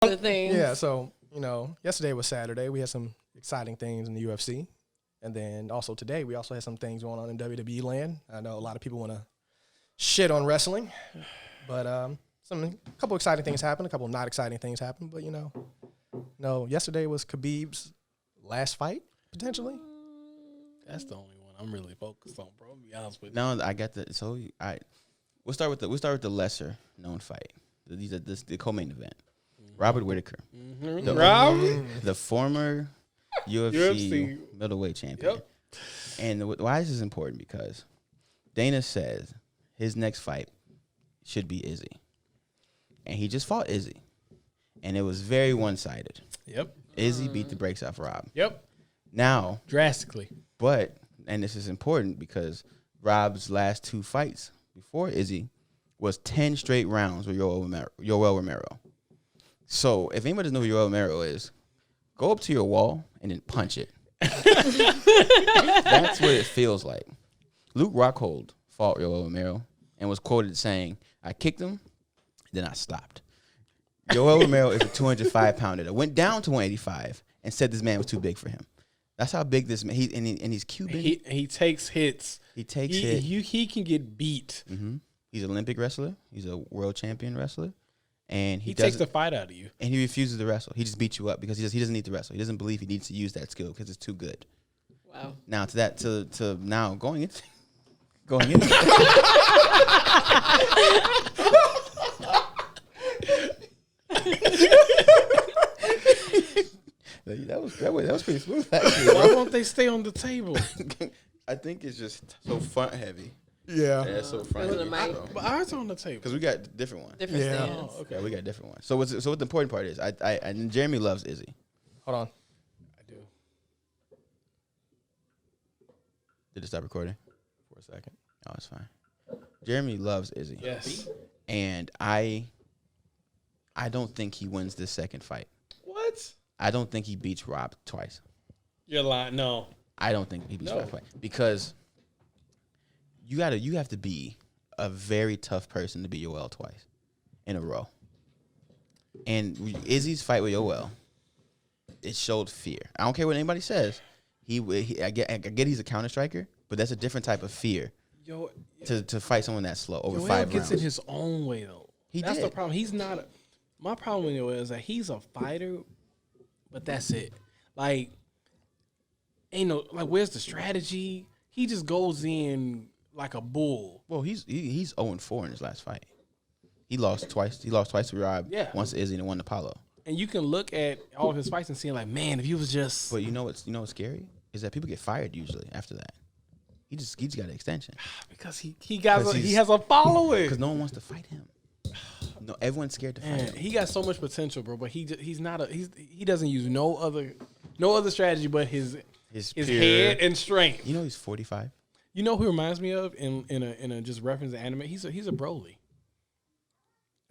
The things. Yeah, so, yesterday was Saturday. We had some exciting things in the UFC. And then also today, we also had some things going on in WWE land. I know a lot of people want to shit on wrestling. But a couple exciting things happened, a couple not exciting things happened. But, yesterday was Khabib's last fight, potentially. That's the only one I'm really focused on, bro. To be honest with you. No, I got the. So we'll start with the lesser known fight. The co-main event. Robert Whittaker, the former UFC middleweight champion. Yep. And why this is important because Dana says his next fight should be Izzy, and he just fought Izzy, and it was very one-sided. Yep. Izzy beat the brakes off Rob. Yep. Now, Drastically. but and this is important because Rob's last two fights before Izzy was 10 straight rounds with Yoel Romero. So if anybody doesn't know who Yoel Romero is, go up to your wall and then punch it. That's what it feels like. Luke Rockhold fought Yoel Romero and was quoted saying, "I kicked him, then I stopped." Yoel Romero is a 205-pounder that went down to 185 and said this man was too big for him. That's how big this man. He's Cuban. He takes hits. He takes hits. He can get beat. Mm-hmm. He's an Olympic wrestler. He's a world champion wrestler. And he takes the fight out of you. And he refuses to wrestle. He just beats you up because he doesn't need to wrestle. He doesn't believe he needs to use that skill because it's too good. Wow. Now to now going into that was pretty smooth actually. Why won't they stay on the table? I think it's just so front heavy. Yeah. Yeah, so front heavy. But ours on the table. Because we got different ones. Different Yeah. stands. Oh, okay. Yeah, we got different ones. So what the important part is, and Jeremy loves Izzy. Hold on. I do. Did it stop recording for a second? Oh, it's fine. Jeremy loves Izzy. Yes. And I don't think he wins this second fight. What? I don't think he beats Rob twice. You're lying. No. I don't think he beats Rob twice because you have to be a very tough person to beat Yoel twice in a row. And Izzy's fight with Yoel, it showed fear. I don't care what anybody says. I get he's a counter striker, but that's a different type of fear. To fight someone that slow over 5 rounds. Gets in his own way though. That's did. the problem. He's not. My problem with Yoel is that he's a fighter, but that's it. Like, where's the strategy? He just goes in like a bull. Well, he's 0-4 in his last fight. He lost twice. He lost twice to Rob. Yeah. Once to Izzy and one to Paulo. And you can look at all of his fights and see like, man, if he was just. But you know what's scary is that people get fired usually after that. He just got an extension because he has a following. Because no one wants to fight him. No, everyone's scared to fight him. He got so much potential, bro. But he doesn't use no other strategy but his head and strength. You know he's 45. You know who reminds me of in a just reference to anime? He's a Broly.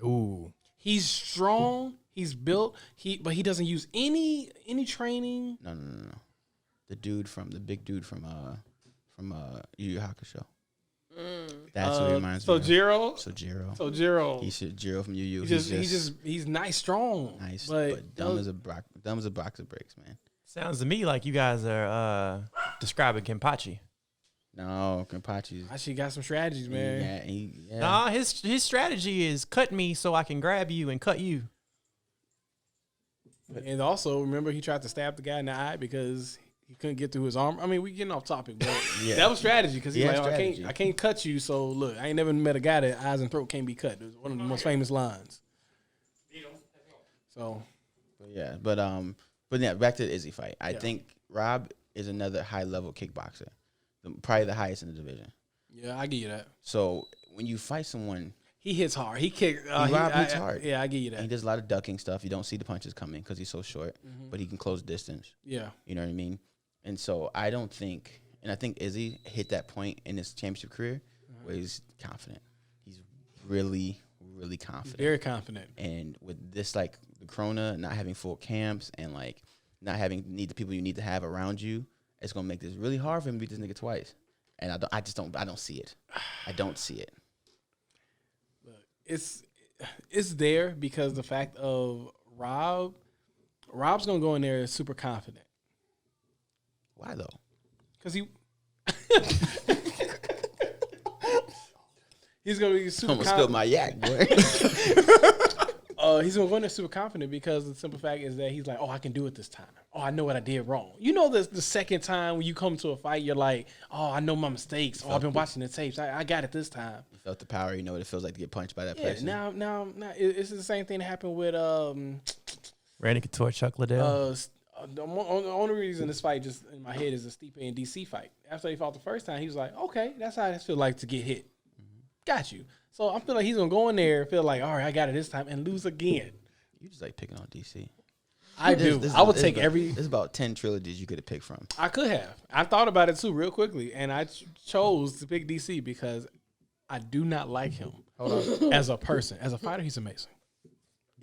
Ooh. He's strong. He's built. But he doesn't use any training. No. The big dude from Yu Yu Hakusho. That's what he reminds me of. Sojiro. He's Jiro from Yu Yu. He's nice, strong. Nice, but dumb as a box of bricks, man. Sounds to me like you guys are describing Kenpachi. No, Kenpachi's Actually got some strategies, man. Yeah. Nah, his strategy is cut me so I can grab you and cut you. And also, remember he tried to stab the guy in the eye because he couldn't get through his arm. I mean, we getting off topic, but that was strategy because he's like, I can't cut you. So look, I ain't never met a guy that eyes and throat can't be cut. It was one of the most famous lines. So, but yeah, back to the Izzy fight. I think Rob is another high level kickboxer, probably the highest in the division. Yeah, I give you that. So when you fight someone, he hits hard. He kicks. Rob hits hard. Yeah, I give you that. He does a lot of ducking stuff. You don't see the punches coming because he's so short, but he can close distance. Yeah, you know what I mean. And so I think Izzy hit that point in his championship career where he's confident. He's really, really confident. He's very confident. And with this, like the Corona, not having full camps and like not having the people you need to have around you, it's gonna make this really hard for him to beat this nigga twice. And I don't see it. I don't see it. Look, it's there because the fact of Rob's gonna go in there super confident. Why though? Because he's gonna be super. Almost spilled my yak, boy. He's gonna go in there super confident because the simple fact is that he's like, oh, I can do it this time. Oh, I know what I did wrong. You know, the second time when you come to a fight, you're like, oh, I know my mistakes. Oh, I've been watching the tapes. I got it this time. You felt the power. You know what it feels like to get punched by that person. Now, it's the same thing that happened with Randy Couture, Chuck Liddell. The only reason this fight just in my head is the Stipe and DC fight. After he fought the first time, he was like, okay, that's how it feels like to get hit. Got you. So I feel like he's going to go in there and feel like, all right, I got it this time and lose again. You just like picking on DC. I do. I would take every... There's about 10 trilogies you could have picked from. I could have. I thought about it too real quickly, and I chose to pick DC because I do not like him as a person. As a fighter, he's amazing.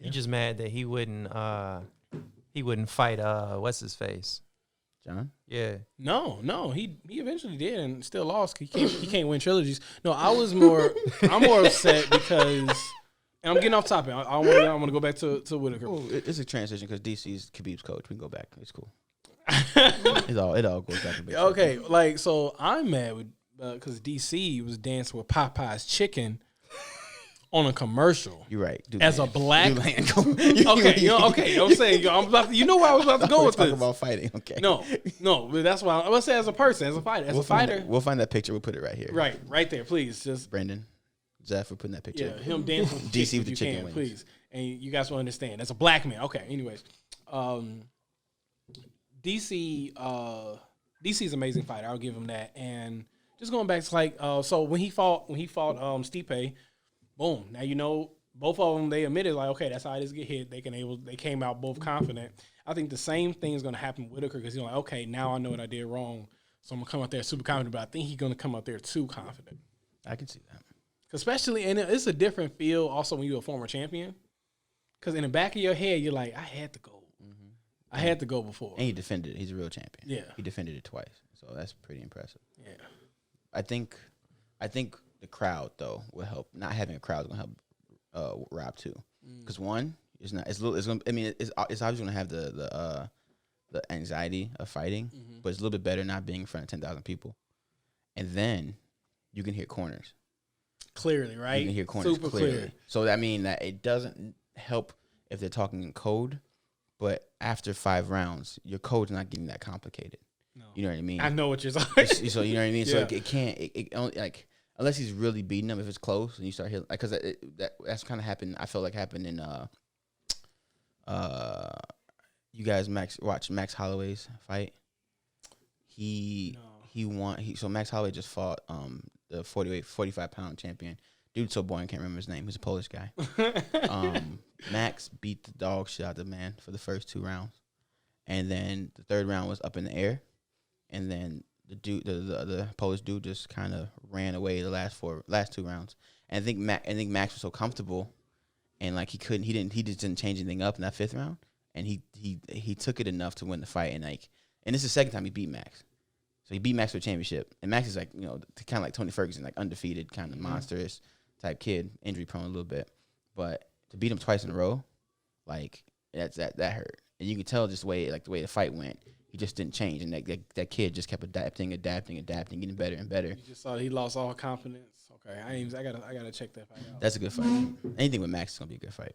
You just mad that he wouldn't fight what's his face? John? Yeah. No, he eventually did and still lost. He can't win trilogies. No, I'm more upset because, and I'm getting off topic. I want to go back to Whittaker. Oh, it's a transition because DC's Khabib's coach. We can go back. It's cool. It all goes back. Okay, like so I'm mad with because DC was dancing with Popeye's chicken on a commercial. You're right. As a black. Okay. I'm saying I'm about to, you know where I was about to go with this. Talk about fighting. Okay. No, but that's why I'm gonna say as a person, as a fighter, we'll find that picture. We'll put it right here. Right there, please. Just Brendan, Zeph, we're putting that picture. Yeah, him dancing with DC with the chicken wings, please. And you guys will understand. As a black man. Okay. Anyways, DC's an amazing fighter. I'll give him that. And just going back to like, so when he fought Stipe. Boom. Now, you know, both of them, they admitted, like, okay, that's how it is get hit. They came out both confident. I think the same thing is going to happen with Whittaker because he's like, okay, now I know what I did wrong. So I'm going to come out there super confident, but I think he's going to come out there too confident. I can see that. Especially, and it's a different feel also when you're a former champion. Because in the back of your head, you're like, I had to go. Mm-hmm. I had to go before. And he defended it. He's a real champion. Yeah. He defended it twice. So that's pretty impressive. Yeah. I think the crowd though will help. Not having a crowd is gonna help Rob too, because one is not. It's gonna. I mean, it's obviously gonna have the anxiety of fighting, but it's a little bit better not being in front of 10,000 people, and then you can hear corners clearly, right? You can hear corners super clearly. Clear. So that means that it doesn't help if they're talking in code, but after 5 rounds, your code's not getting that complicated. No. You know what I mean? I know what you're saying. So you know what I mean. Yeah. So it can't. It only like. Unless he's really beating them, if it's close and you start hitting, like, because that's kind of happened. I felt like happened in you guys watch Max Holloway's fight. He won. So Max Holloway just fought the 45-pound champion. Dude, so boring, can't remember his name. He's a Polish guy. Max beat the dog shit out of the man for the first 2 rounds, and then the 3rd round was up in the air, and then the Polish dude just kind of ran away the last 2 rounds. And I think Max was so comfortable, and like he just didn't change anything up in that 5th round, and he took it enough to win the fight. And this is the 2nd time he beat Max, so he beat Max for a championship. And Max is like, you know, kind of like Tony Ferguson, like undefeated, kind of monstrous type kid, injury prone a little bit, but to beat him twice in a row, like that hurt. And you can tell just the way the fight went. He just didn't change, and that kid just kept adapting, getting better and better. You just saw he lost all confidence. Okay, I gotta check that fight out. That's a good fight. Anything with Max is gonna be a good fight.